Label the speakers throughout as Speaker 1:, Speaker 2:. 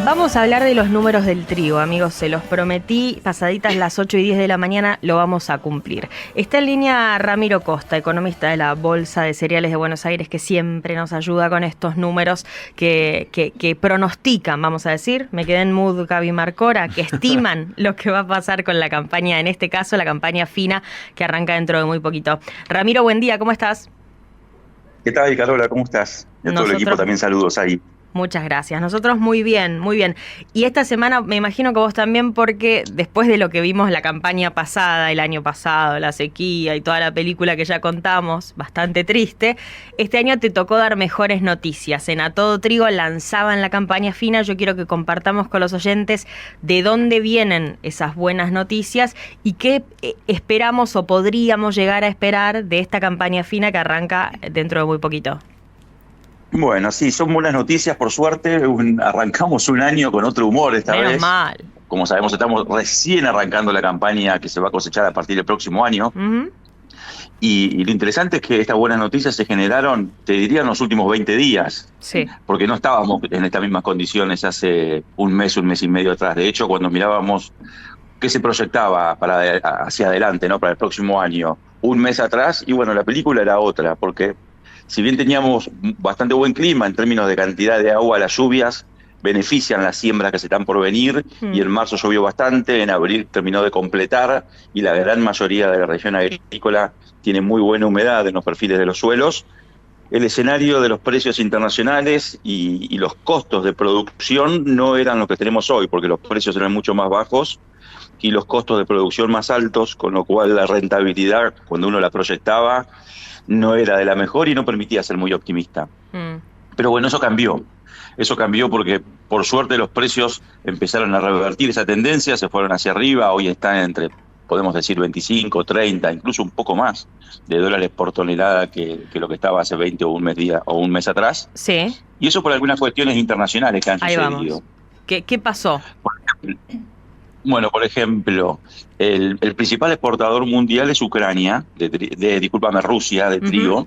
Speaker 1: Vamos a hablar de los números del trigo, amigos, se los prometí, pasaditas las 8:10 de la mañana lo vamos a cumplir. Está en línea Ramiro Costa, economista de la Bolsa de Cereales de Buenos Aires, que siempre nos ayuda con estos números que pronostican, vamos a decir, me quedé en mood Gaby Marcora, que estiman lo que va a pasar con la campaña, en este caso la campaña fina, que arranca dentro de muy poquito. Ramiro, buen día, ¿cómo estás?
Speaker 2: ¿Qué tal, Carola? ¿Cómo estás? Y a todo el equipo también saludos ahí.
Speaker 1: Muchas gracias. Nosotros muy bien, muy bien. Y esta semana me imagino que vos también, porque después de lo que vimos la campaña pasada, el año pasado, la sequía y toda la película que ya contamos, bastante triste, este año te tocó dar mejores noticias. En A Todo Trigo lanzaban la campaña fina. Yo quiero que compartamos con los oyentes de dónde vienen esas buenas noticias y qué esperamos o podríamos llegar a esperar de esta campaña fina que arranca dentro de muy poquito.
Speaker 2: Bueno, sí, son buenas noticias, por suerte. Arrancamos un año con otro humor esta vez.
Speaker 1: Menos mal.
Speaker 2: Como sabemos, estamos recién arrancando la campaña que se va a cosechar a partir del próximo año.
Speaker 1: Uh-huh.
Speaker 2: Y lo interesante es que estas buenas noticias se generaron, te diría, en los últimos 20 días.
Speaker 1: Sí.
Speaker 2: Porque no estábamos en estas mismas condiciones hace un mes y medio atrás. De hecho, cuando mirábamos qué se proyectaba hacia adelante, ¿no? Para el próximo año, un mes atrás, y bueno, la película era otra, porque si bien teníamos bastante buen clima en términos de cantidad de agua, las lluvias benefician las siembras que se están por venir, y en marzo llovió bastante, en abril terminó de completar, y la gran mayoría de la región agrícola tiene muy buena humedad en los perfiles de los suelos. El escenario de los precios internacionales y los costos de producción no eran lo que tenemos hoy, porque los precios eran mucho más bajos y los costos de producción más altos, con lo cual la rentabilidad, cuando uno la proyectaba, no era de la mejor y no permitía ser muy optimista. Pero bueno, eso cambió. Eso cambió porque, por suerte, los precios empezaron a revertir esa tendencia, se fueron hacia arriba. Hoy están entre, podemos decir, 25, 30, incluso un poco más de dólares por tonelada que lo que estaba hace 20 o un mes atrás.
Speaker 1: Sí.
Speaker 2: Y eso por algunas cuestiones internacionales que han
Speaker 1: Ahí
Speaker 2: sucedido.
Speaker 1: Vamos. ¿Qué pasó?
Speaker 2: Por ejemplo, el principal exportador mundial es Ucrania, Rusia, de trigo,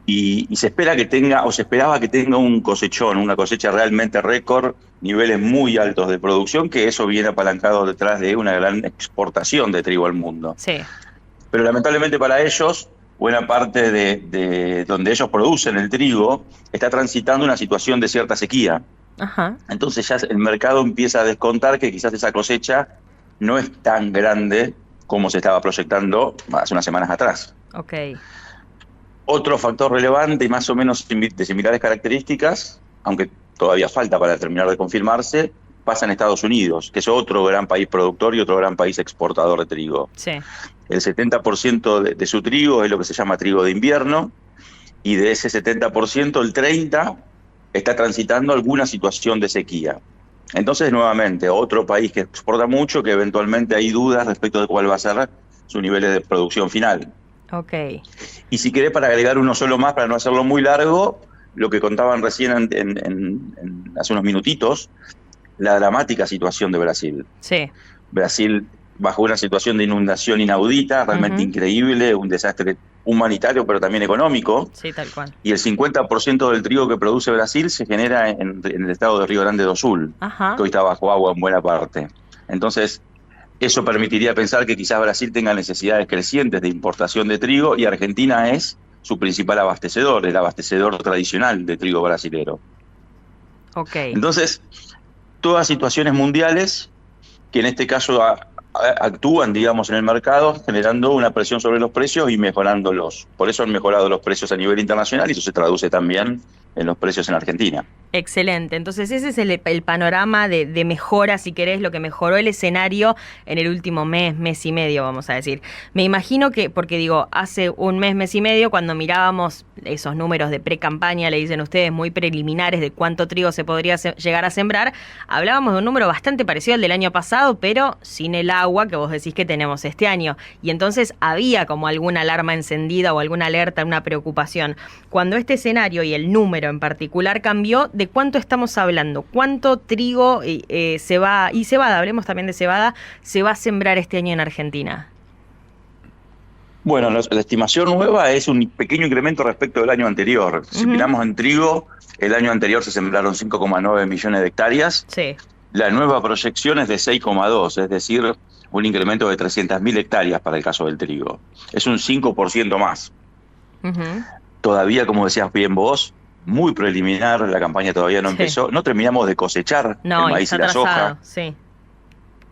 Speaker 2: y se espera que tenga, o se esperaba que tenga un cosechón, una cosecha realmente récord, niveles muy altos de producción, que eso viene apalancado detrás de una gran exportación de trigo al mundo.
Speaker 1: Sí.
Speaker 2: Pero lamentablemente para ellos, buena parte de donde ellos producen el trigo está transitando una situación de cierta sequía.
Speaker 1: Ajá.
Speaker 2: Entonces ya el mercado empieza a descontar que quizás esa cosecha no es tan grande como se estaba proyectando hace unas semanas atrás.
Speaker 1: Ok.
Speaker 2: Otro factor relevante y más o menos de similares características, aunque todavía falta para terminar de confirmarse, pasa en Estados Unidos, que es otro gran país productor y otro gran país exportador de trigo.
Speaker 1: Sí.
Speaker 2: El 70% de su trigo es lo que se llama trigo de invierno, y de ese 70%, el 30% está transitando alguna situación de sequía. Entonces, nuevamente, otro país que exporta mucho, que eventualmente hay dudas respecto de cuál va a ser su nivel de producción final.
Speaker 1: Ok.
Speaker 2: Y si querés, para agregar uno solo más, para no hacerlo muy largo, lo que contaban recién hace unos minutitos, la dramática situación de Brasil.
Speaker 1: Sí.
Speaker 2: Brasil bajo una situación de inundación inaudita, realmente increíble, un desastre humanitario, pero también económico.
Speaker 1: Sí, tal cual.
Speaker 2: Y el 50% del trigo que produce Brasil se genera en el estado de Río Grande do Sul,
Speaker 1: Ajá.
Speaker 2: que hoy está bajo agua en buena parte. Entonces, eso permitiría pensar que quizás Brasil tenga necesidades crecientes de importación de trigo, y Argentina es su principal abastecedor, el abastecedor tradicional de trigo brasilero.
Speaker 1: Ok.
Speaker 2: Entonces, todas situaciones mundiales que en este caso actúan, digamos, en el mercado, generando una presión sobre los precios y mejorándolos. Por eso han mejorado los precios a nivel internacional, y eso se traduce también en los precios en Argentina.
Speaker 1: Excelente. Entonces ese es el panorama de mejora, si querés, lo que mejoró el escenario en el último mes y medio, vamos a decir. Me imagino que, porque digo, hace un mes y medio, cuando mirábamos esos números de pre-campaña, le dicen ustedes, muy preliminares de cuánto trigo se podría llegar a sembrar, hablábamos de un número bastante parecido al del año pasado, pero sin el agua que vos decís que tenemos este año. Y entonces había como alguna alarma encendida o alguna alerta, una preocupación. Cuando este escenario y el número en particular cambió, ¿de cuánto estamos hablando? ¿Cuánto trigo cebada, hablemos también de cebada, se va a sembrar este año en Argentina?
Speaker 2: Bueno, la estimación nueva es un pequeño incremento respecto del año anterior. Si miramos en trigo, el año anterior se sembraron 5,9 millones de hectáreas.
Speaker 1: Sí.
Speaker 2: La nueva proyección es de 6,2, es decir, un incremento de 300.000 hectáreas para el caso del trigo. Es un 5% más. Todavía, como decías bien vos, muy preliminar, la campaña todavía no empezó. No terminamos de cosechar el maíz y la soja.
Speaker 1: Sí.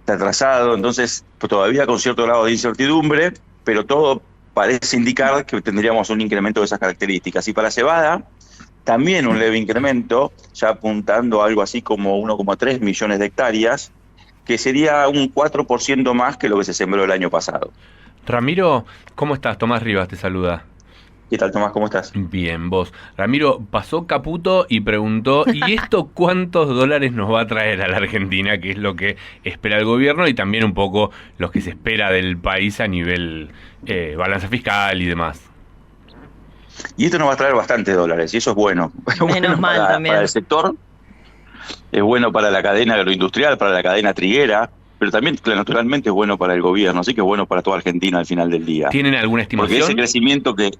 Speaker 2: Está atrasado, entonces pues, todavía con cierto grado de incertidumbre, pero todo parece indicar que tendríamos un incremento de esas características. Y para cebada, también un leve incremento, ya apuntando a algo así como 1,3 millones de hectáreas, que sería un 4% más que lo que se sembró el año pasado.
Speaker 3: Ramiro, ¿cómo estás? Tomás Rivas te saluda.
Speaker 2: ¿Qué tal, Tomás? ¿Cómo estás?
Speaker 3: Bien, vos. Ramiro, pasó Caputo y preguntó, ¿y esto cuántos dólares nos va a traer a la Argentina? Que es lo que espera el gobierno y también un poco lo que se espera del país a nivel balanza fiscal y demás.
Speaker 2: Y esto nos va a traer bastantes dólares, y eso es bueno.
Speaker 1: Menos mal también.
Speaker 2: Para el sector, es bueno para la cadena agroindustrial, para la cadena triguera, pero también naturalmente es bueno para el gobierno, así que es bueno para toda Argentina al final del día.
Speaker 3: ¿Tienen alguna estimación?
Speaker 2: Porque ese crecimiento de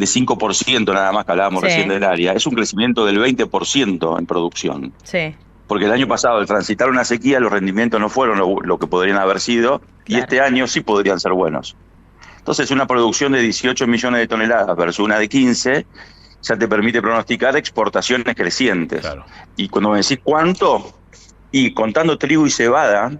Speaker 2: 5% nada más que hablábamos recién del área, es un crecimiento del 20% en producción.
Speaker 1: Sí.
Speaker 2: Porque el año pasado, al transitar una sequía, los rendimientos no fueron lo que podrían haber sido, y este año sí podrían ser buenos. Entonces, una producción de 18 millones de toneladas versus una de 15, ya te permite pronosticar exportaciones crecientes.
Speaker 3: Claro.
Speaker 2: Y cuando me decís cuánto, y contando trigo y cebada,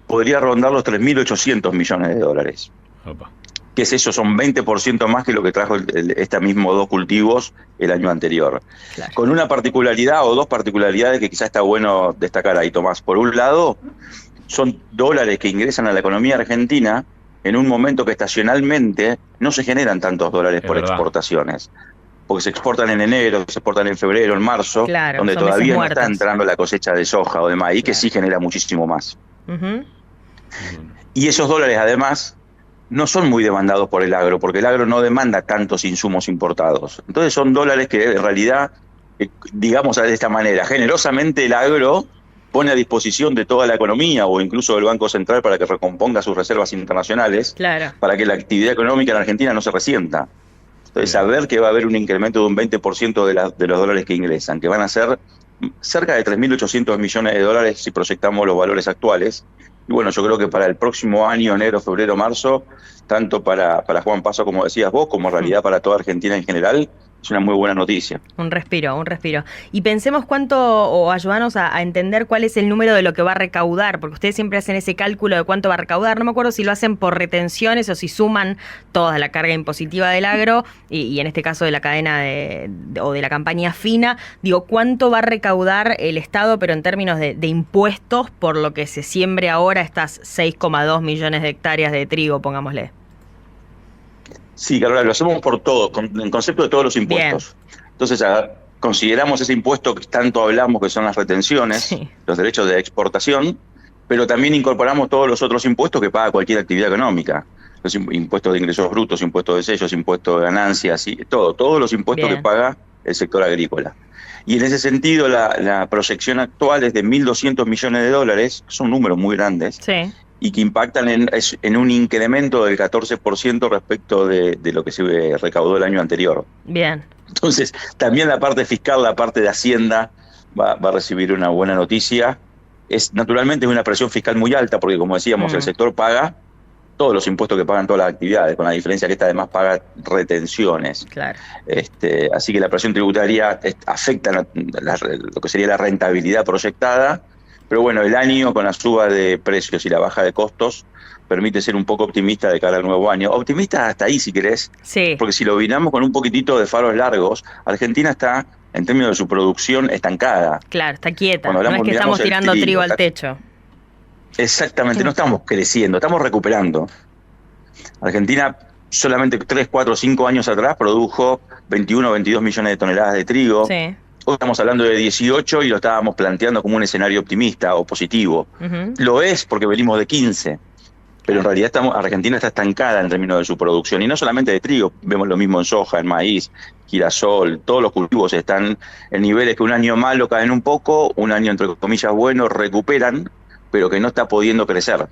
Speaker 2: podría rondar los 3.800 millones de dólares.
Speaker 3: Opa.
Speaker 2: Que es eso, son 20% más que lo que trajo estos mismos dos cultivos el año anterior.
Speaker 1: Claro.
Speaker 2: Con una particularidad o dos particularidades que quizás está bueno destacar ahí, Tomás. Por un lado, son dólares que ingresan a la economía argentina en un momento que estacionalmente no se generan tantos dólares por exportaciones. Porque se exportan en enero, se exportan en febrero, en marzo,
Speaker 1: claro,
Speaker 2: donde todavía no está entrando la cosecha de soja o de maíz, que sí genera muchísimo más. Y esos dólares, además, no son muy demandados por el agro, porque el agro no demanda tantos insumos importados. Entonces son dólares que en realidad, digamos de esta manera, generosamente el agro pone a disposición de toda la economía o incluso del Banco Central para que recomponga sus reservas internacionales, para que la actividad económica en Argentina no se resienta. Entonces, saber que va a haber un incremento de un 20% de los dólares que ingresan, que van a ser cerca de 3.800 millones de dólares si proyectamos los valores actuales. Y bueno, yo creo que para el próximo año, enero, febrero, marzo, tanto para Juan Paso, como decías vos, como en realidad para toda Argentina en general, es una muy buena noticia.
Speaker 1: Un respiro. Y pensemos cuánto, o ayudarnos a entender cuál es el número de lo que va a recaudar, porque ustedes siempre hacen ese cálculo de cuánto va a recaudar. No me acuerdo si lo hacen por retenciones o si suman toda la carga impositiva del agro, y en este caso de la cadena o de la campaña fina. Digo, ¿cuánto va a recaudar el Estado, pero en términos de impuestos, por lo que se siembre ahora estas 6,2 millones de hectáreas de trigo, pongámosle?
Speaker 2: Sí, Carola, lo hacemos por todo, en concepto de todos los impuestos. Bien. Entonces, consideramos ese impuesto que tanto hablamos, que son las retenciones, los derechos de exportación, pero también incorporamos todos los otros impuestos que paga cualquier actividad económica. Los impuestos de ingresos brutos, impuestos de sellos, impuestos de ganancias, todos los impuestos que paga el sector agrícola. Y en ese sentido, la proyección actual es de 1.200 millones de dólares, que son números muy grandes.
Speaker 1: Sí.
Speaker 2: Y que impactan en un incremento del 14% respecto de lo que se recaudó el año anterior.
Speaker 1: Bien.
Speaker 2: Entonces, también la parte fiscal, la parte de Hacienda, va a recibir una buena noticia. Naturalmente es una presión fiscal muy alta, porque como decíamos, el sector paga todos los impuestos que pagan todas las actividades, con la diferencia que esta además paga retenciones.
Speaker 1: Claro.
Speaker 2: Así que la presión tributaria afecta lo que sería la rentabilidad proyectada. Pero bueno, el año con la suba de precios y la baja de costos permite ser un poco optimista de cara al nuevo año. Optimista hasta ahí, si querés.
Speaker 1: Sí.
Speaker 2: Porque si lo vinamos con un poquitito de faros largos, Argentina está, en términos de su producción, estancada.
Speaker 1: Claro, está quieta. No es que estamos tirando trigo al techo.
Speaker 2: Exactamente, no estamos creciendo, estamos recuperando. Argentina solamente 3, 4, 5 años atrás produjo 21, 22 millones de toneladas de trigo.
Speaker 1: Sí.
Speaker 2: Hoy estamos hablando de 18 y lo estábamos planteando como un escenario optimista o positivo. Lo es porque venimos de 15, pero en realidad Argentina está estancada en términos de su producción, y no solamente de trigo, vemos lo mismo en soja, en maíz, girasol, todos los cultivos están en niveles que un año malo caen un poco, un año entre comillas bueno recuperan, pero que no está pudiendo crecer.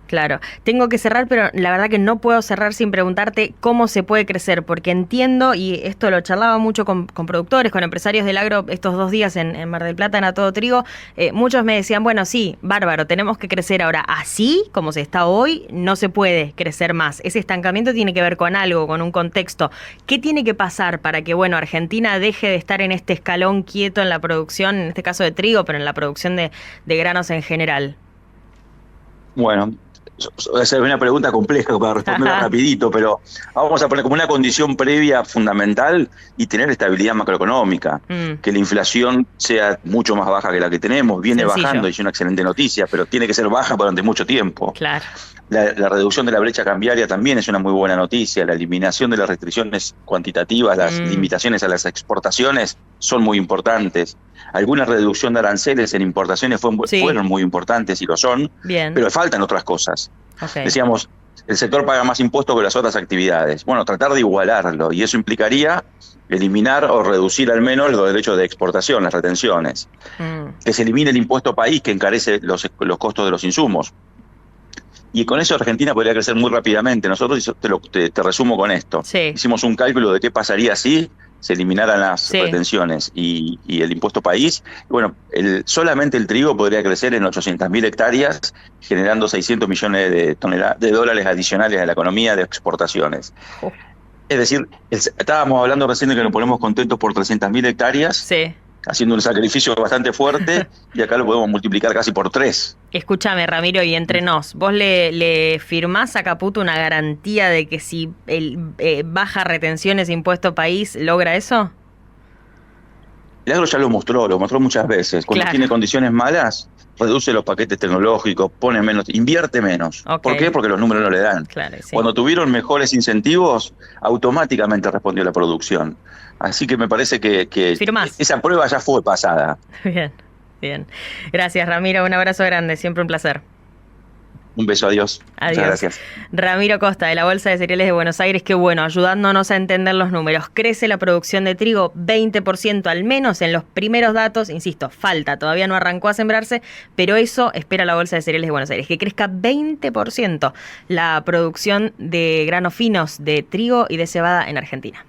Speaker 1: Claro, tengo que cerrar, pero la verdad que no puedo cerrar sin preguntarte cómo se puede crecer, porque entiendo, y esto lo charlaba mucho con productores, con empresarios del agro estos 2 días en Mar del Plata, en A Todo Trigo, muchos me decían, bueno, sí, bárbaro, tenemos que crecer ahora. Así, como se está hoy, no se puede crecer más. Ese estancamiento tiene que ver con algo, con un contexto. ¿Qué tiene que pasar para que, bueno, Argentina deje de estar en este escalón quieto en la producción, en este caso de trigo, pero en la producción de granos en general?
Speaker 2: Bueno, esa es una pregunta compleja para responderla rapidito, pero vamos a poner como una condición previa fundamental y tener estabilidad macroeconómica, que la inflación sea mucho más baja que la que tenemos, viene bajando y es una excelente noticia, pero tiene que ser baja durante mucho tiempo.
Speaker 1: Claro.
Speaker 2: La reducción de la brecha cambiaria también es una muy buena noticia, la eliminación de las restricciones cuantitativas, las limitaciones a las exportaciones son muy importantes. Alguna reducción de aranceles en importaciones fueron muy importantes y lo son, pero faltan otras cosas. Decíamos, el sector paga más impuestos que las otras actividades. Bueno, tratar de igualarlo, y eso implicaría eliminar o reducir al menos los derechos de exportación, las retenciones. Que se elimine el impuesto país que encarece los costos de los insumos. Y con eso Argentina podría crecer muy rápidamente. Nosotros, te resumo con esto, hicimos un cálculo de qué pasaría si se eliminaran las retenciones y el impuesto país. Y bueno, solamente el trigo podría crecer en 800.000 hectáreas, generando 600 millones de dólares adicionales a la economía de exportaciones. Es decir, estábamos hablando recién de que nos ponemos contentos por 300.000 hectáreas, haciendo un sacrificio bastante fuerte, y acá lo podemos multiplicar casi por 3.
Speaker 1: Escúchame, Ramiro, y entre nos, ¿vos le firmás a Caputo una garantía de que si baja retenciones impuesto país, logra eso?
Speaker 2: El agro ya lo mostró muchas veces. Cuando tiene condiciones malas, reduce los paquetes tecnológicos, pone menos, invierte menos. ¿Por qué? Porque los números no le dan. Cuando tuvieron mejores incentivos, automáticamente respondió la producción. Así que me parece que esa prueba ya fue pasada.
Speaker 1: Bien. Gracias, Ramiro. Un abrazo grande. Siempre un placer.
Speaker 2: Un beso, adiós.
Speaker 1: Adiós.
Speaker 2: Muchas gracias.
Speaker 1: Ramiro Costa, de la Bolsa de Cereales de Buenos Aires. Qué bueno, ayudándonos a entender los números. Crece la producción de trigo 20% al menos en los primeros datos. Insisto, falta, todavía no arrancó a sembrarse, pero eso espera la Bolsa de Cereales de Buenos Aires, que crezca 20% la producción de granos finos de trigo y de cebada en Argentina.